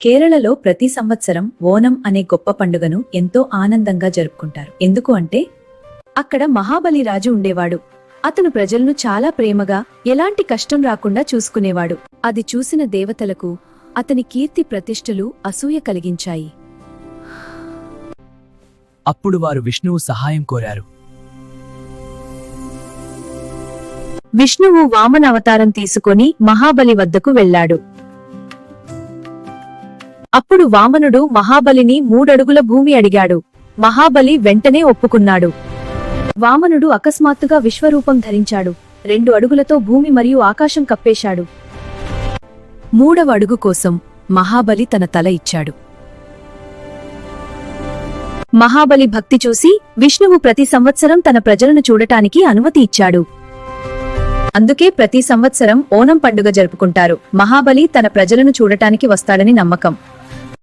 కేరళలో ప్రతి సంవత్సరం ఓనం అనే గొప్ప పండుగను ఎంతో ఆనందంగా జరుపుకుంటారు. ఎందుకు అంటే అక్కడ మహాబలి రాజు ఉండేవాడు. అతను ప్రజలను చాలా ప్రేమగా, ఎలాంటి కష్టం రాకుండా చూసుకునేవాడు. అది చూసిన దేవతలకు అతని కీర్తి ప్రతిష్టలు అసూయ కలిగించాయి. అప్పుడు వారు విష్ణువు సహాయం కోరారు. విష్ణువు వామన అవతారం తీసుకొని మహాబలి వద్దకు వెళ్లాడు. అప్పుడు వామనుడు మహాబలిని 3 అడుగుల భూమి అడిగాడు. మహాబలి వెంటనే ఒప్పుకున్నాడు. వామనుడు అకస్మాత్తుగా విశ్వరూపం ధరించాడు. 2 అడుగులతో భూమి మరియు ఆకాశం కప్పేశాడు. 3వ అడుగు కోసం మహాబలి తన తల ఇచ్చాడు. మహాబలి భక్తి చూసి విష్ణువు ప్రతి సంవత్సరం తన ప్రజలను చూడటానికి అనుమతి ఇచ్చాడు. అందుకే ప్రతి సంవత్సరం ఓనం పండుగ జరుపుకుంటారు. మహాబలి తన ప్రజలను చూడటానికి వస్తాడని నమ్మకం.